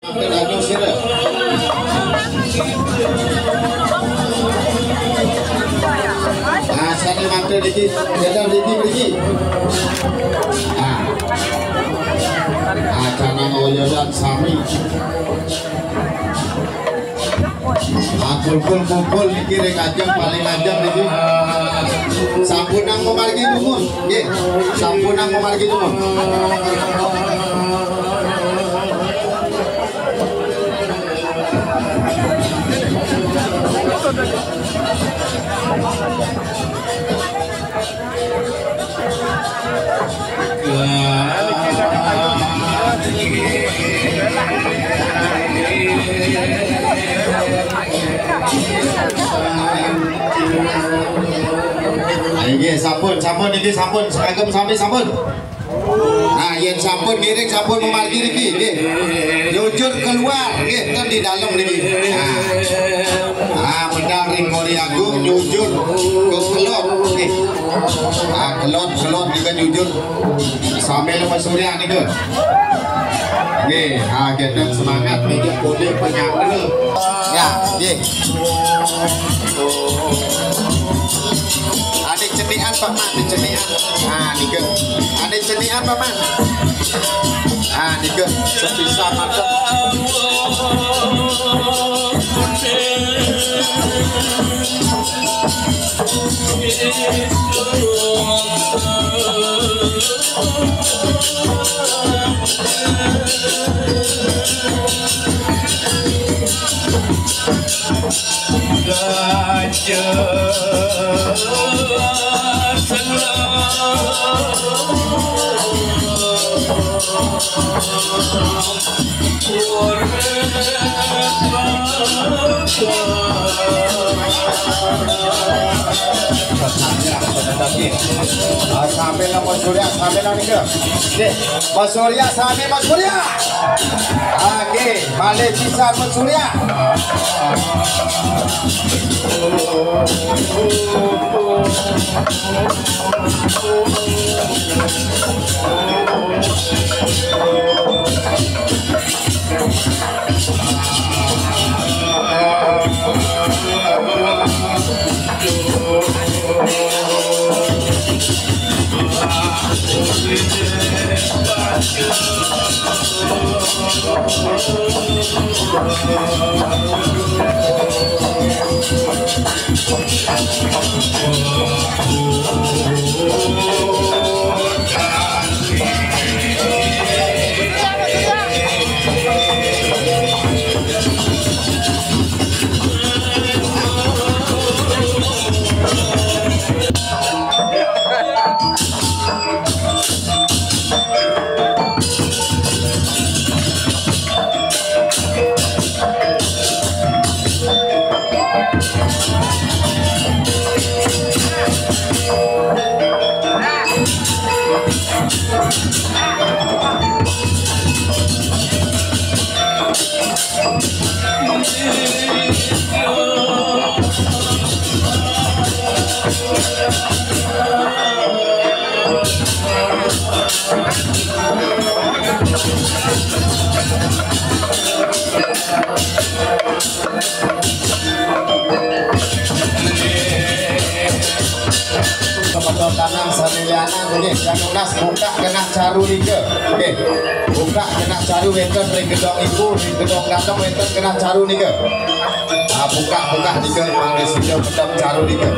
Sani mantel dikit, jalan dikit. Acana ngoyodan sami. Kumpul niki rek ajeng paling ajeng niki. Sampunang memargi tumun, nggih. Sampunang memargi tumun. Nggih, sampun niki sampun seragam sami sampun. Nah, yen sampun ngiring sampun memargi niki nggih. Jujur keluar nggih ten di dalam niki. Nah, mendang ring Kori Agung jujur ke kelot nggih. Ah, kelot juga jujur. Sambil Mas Surya niku. Nggih, gendeng semangat niki kode penyangga. Ya, nggih. Adik cenian paman, adik cenian. Nika. Adik cenian paman. Nika sepisa mantap. Sampai lah Mas Surya, sampai lah nih ke. Mas Surya, sampai Mas Surya. Oke, balik bisa Mas Surya. Tanang samiliana nggih yang ulas buka kena caru nike. Nggih. Buka kena caru wonten ring gedong ibu, ring gedong kantong wonten kena caru nike. Buka nike mangke sida pedang caru nike.